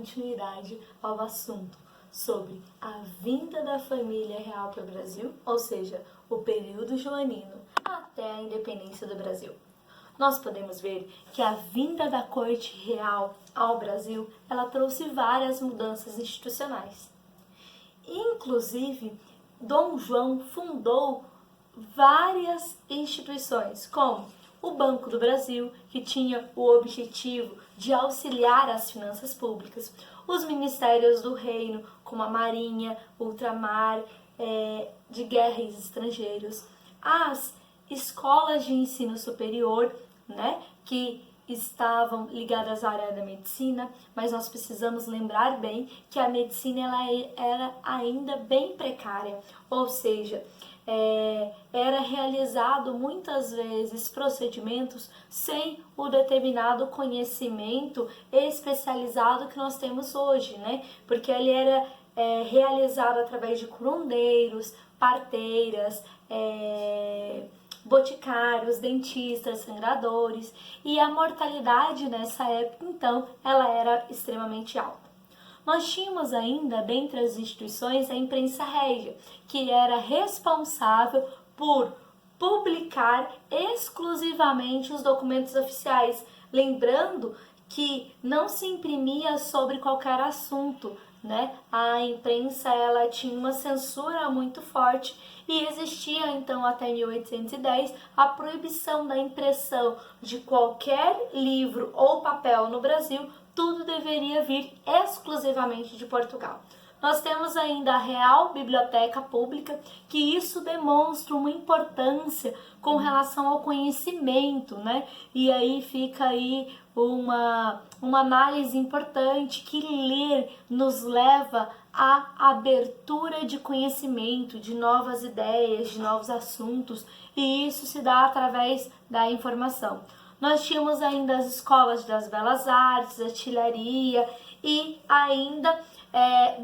continuidade ao assunto sobre a vinda da família real para o Brasil, ou seja, o período joanino até a independência do Brasil. Nós podemos ver que a vinda da corte real ao Brasil, ela trouxe várias mudanças institucionais. Inclusive, Dom João fundou várias instituições, como o Banco do Brasil, que tinha o objetivo de auxiliar as finanças públicas, os ministérios do reino, como a Marinha, Ultramar, de Guerra e Estrangeiros, as escolas de ensino superior, que estavam ligadas à área da medicina, mas nós precisamos lembrar bem que a medicina ela era ainda bem precária, ou seja, era realizado muitas vezes procedimentos sem o determinado conhecimento especializado que nós temos hoje, porque ele era realizado através de curandeiros, parteiras, boticários, dentistas, sangradores, e a mortalidade nessa época, então, ela era extremamente alta. Nós tínhamos ainda, dentre as instituições, a imprensa régia, que era responsável por publicar exclusivamente os documentos oficiais, lembrando que não se imprimia sobre qualquer assunto, A imprensa ela tinha uma censura muito forte e existia então até 1810 a proibição da impressão de qualquer livro ou papel no Brasil, tudo deveria vir exclusivamente de Portugal. Nós temos ainda a Real Biblioteca Pública, que isso demonstra uma importância com relação ao conhecimento, E aí fica aí uma análise importante que ler nos leva à abertura de conhecimento, de novas ideias, de novos assuntos, e isso se dá através da informação. Nós tínhamos ainda as escolas das belas artes, artilharia e ainda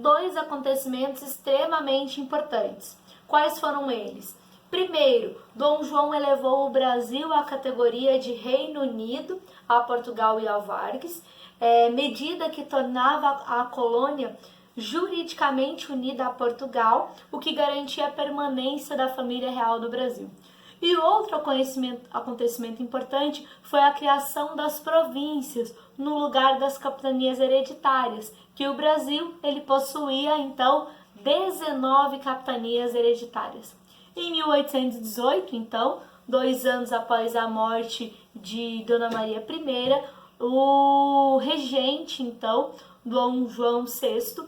dois acontecimentos extremamente importantes. Quais foram eles? Primeiro, Dom João elevou o Brasil à categoria de Reino Unido, a Portugal e Alvargues, medida que tornava a colônia juridicamente unida a Portugal, o que garantia a permanência da família real do Brasil. E outro acontecimento importante foi a criação das províncias no lugar das capitanias hereditárias, que o Brasil ele possuía então 19 capitanias hereditárias. Em 1818, então, 2 anos após a morte de Dona Maria I, o regente, então, Dom João VI,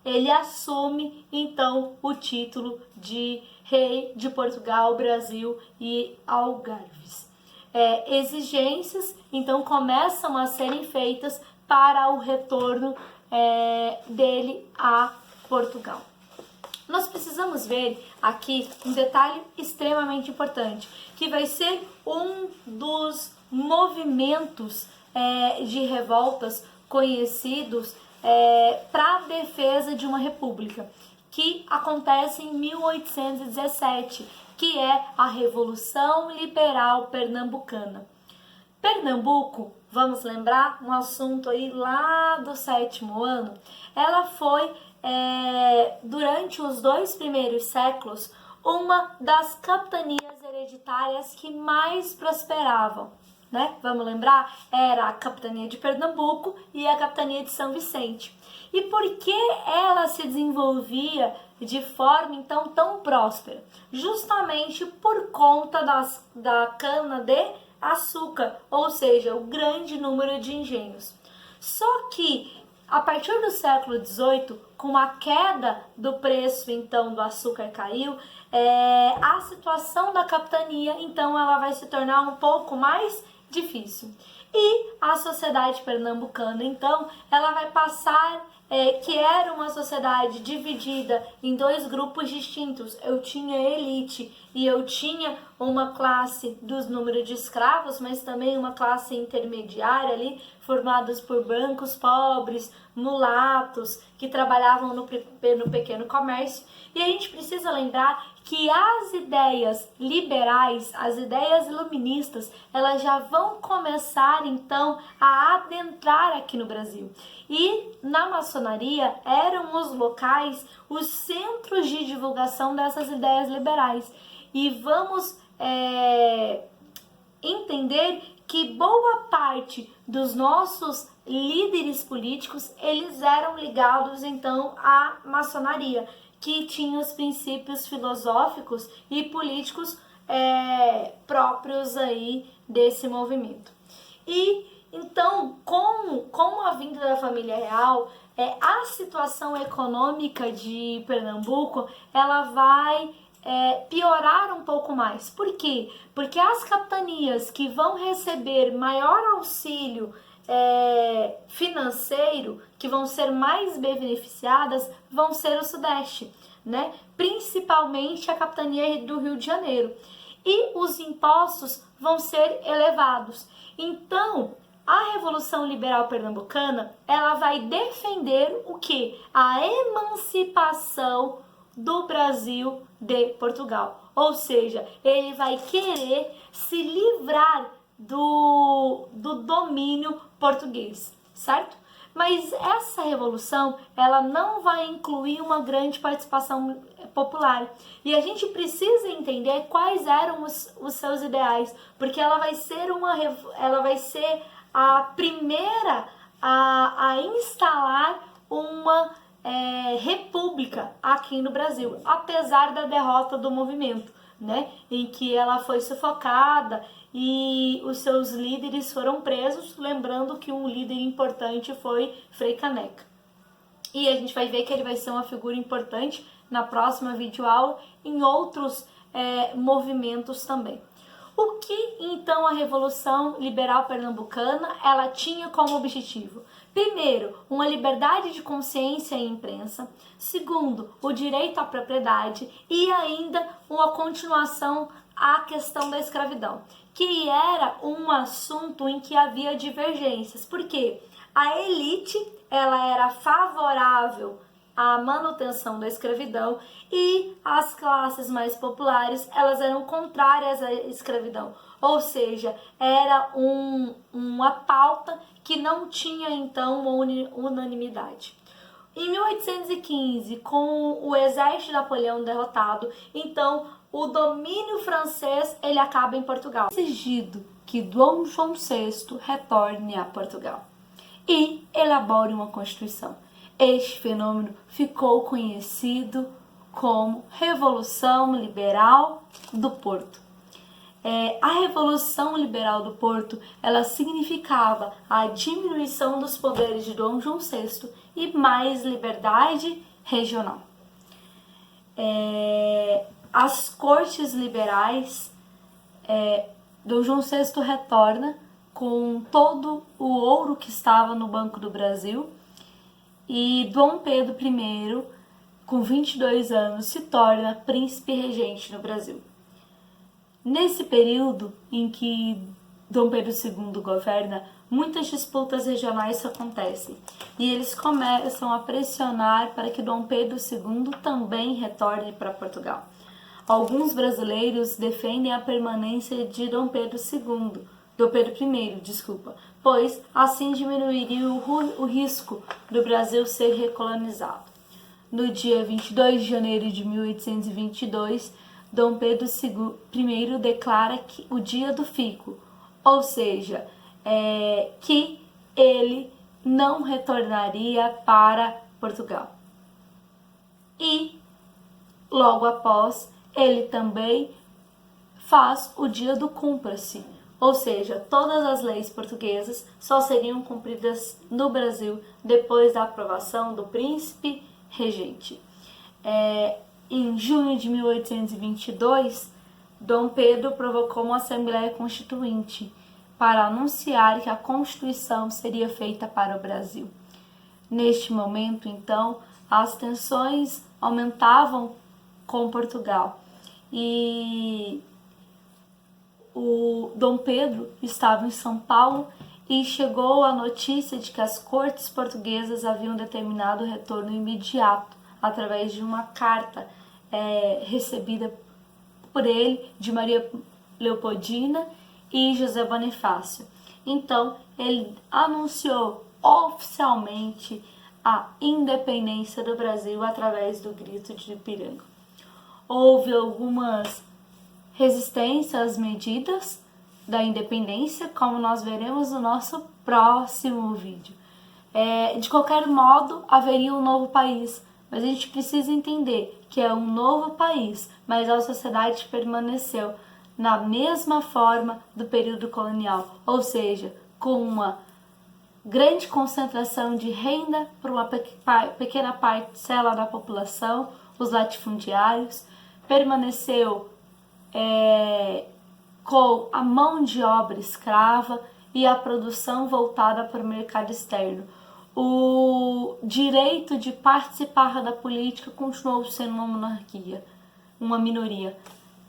ele assume, então, o título de Rei de Portugal, Brasil e Algarves. Exigências, então, começam a serem feitas para o retorno dele a Portugal. Nós precisamos ver aqui um detalhe extremamente importante, que vai ser um dos movimentos de revoltas conhecidos para a defesa de uma república, que acontece em 1817, que é a Revolução Liberal Pernambucana. Pernambuco, vamos lembrar, um assunto aí lá do 7º ano, ela foi, durante os 2 primeiros séculos, uma das capitanias hereditárias que mais prosperavam, Vamos lembrar? Era a capitania de Pernambuco e a capitania de São Vicente. E por que ela se desenvolvia de forma então tão próspera? Justamente por conta da cana de açúcar, ou seja, o grande número de engenhos. Só que a partir do século XVIII, com a queda do preço então do açúcar caiu, a situação da capitania então ela vai se tornar um pouco mais difícil. E a sociedade pernambucana então ela vai passar que era uma sociedade dividida em 2 grupos distintos. Eu tinha a elite e eu tinha uma classe dos números de escravos, mas também uma classe intermediária ali, formados por brancos pobres, mulatos, que trabalhavam no pequeno comércio. E a gente precisa lembrar que as ideias liberais, as ideias iluministas, elas já vão começar então a adentrar aqui no Brasil. E na maçonaria eram os locais, os centros de divulgação dessas ideias liberais. E vamos entender que boa parte dos nossos líderes políticos, eles eram ligados então à maçonaria, que tinha os princípios filosóficos e políticos próprios aí desse movimento. E então, com a vinda da família real, a situação econômica de Pernambuco, ela vai piorar um pouco mais. Por quê? Porque as capitanias que vão receber maior auxílio financeiro, que vão ser mais beneficiadas, vão ser o Sudeste, né? Principalmente a capitania do Rio de Janeiro. E os impostos vão ser elevados. Então, a Revolução Liberal Pernambucana, ela vai defender o quê? A emancipação do Brasil de Portugal. Ou seja, ele vai querer se livrar do domínio português, certo? Mas essa revolução, ela não vai incluir uma grande participação popular. E a gente precisa entender quais eram os seus ideais, porque ela vai ser a primeira a instalar uma república aqui no Brasil, apesar da derrota do movimento, né, em que ela foi sufocada e os seus líderes foram presos, lembrando que um líder importante foi Frei Caneca. E a gente vai ver que ele vai ser uma figura importante na próxima videoaula em outros movimentos também. O que então a Revolução Liberal Pernambucana ela tinha como objetivo? Primeiro, uma liberdade de consciência e imprensa. Segundo, o direito à propriedade e ainda uma continuação à questão da escravidão, que era um assunto em que havia divergências. Por quê? A elite ela era favorável à manutenção da escravidão e as classes mais populares elas eram contrárias à escravidão. Ou seja, era uma pauta que não tinha então uma unanimidade. Em 1815, com o exército de Napoleão derrotado, então o domínio francês ele acaba em Portugal. É exigido que Dom João VI retorne a Portugal e elabore uma constituição. Este fenômeno ficou conhecido como Revolução Liberal do Porto. A Revolução Liberal do Porto, ela significava a diminuição dos poderes de Dom João VI e mais liberdade regional. As cortes liberais, Dom João VI retorna com todo o ouro que estava no Banco do Brasil e Dom Pedro I, com 22 anos, se torna príncipe regente no Brasil. Nesse período em que Dom Pedro II governa, muitas disputas regionais acontecem e eles começam a pressionar para que Dom Pedro II também retorne para Portugal. Alguns brasileiros defendem a permanência de Dom Pedro I, pois assim diminuiria o risco do Brasil ser recolonizado. No dia 22 de janeiro de 1822, Dom Pedro I declara que o dia do fico, ou seja, que ele não retornaria para Portugal. E, logo após, ele também faz o dia do cúmplice, ou seja, todas as leis portuguesas só seriam cumpridas no Brasil depois da aprovação do príncipe regente. Em junho de 1822, Dom Pedro provocou uma Assembleia Constituinte para anunciar que a Constituição seria feita para o Brasil. Neste momento, então, as tensões aumentavam com Portugal e o Dom Pedro estava em São Paulo e chegou a notícia de que as cortes portuguesas haviam determinado o retorno imediato através de uma carta recebida por ele, de Maria Leopoldina e José Bonifácio. Então, ele anunciou oficialmente a independência do Brasil através do Grito de Ipiranga. Houve algumas resistências às medidas da independência, como nós veremos no nosso próximo vídeo. De qualquer modo, haveria um novo país, mas a gente precisa entender que é um novo país, mas a sociedade permaneceu na mesma forma do período colonial, ou seja, com uma grande concentração de renda para uma pequena parcela da população, os latifundiários, permaneceu com a mão de obra escrava e a produção voltada para o mercado externo. O direito de participar da política continuou sendo uma monarquia, uma minoria.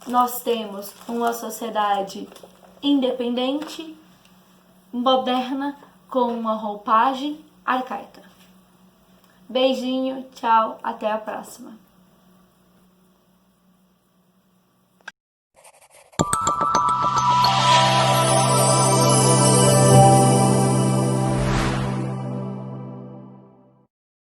Nós temos uma sociedade independente, moderna, com uma roupagem arcaica. Beijinho, tchau, até a próxima.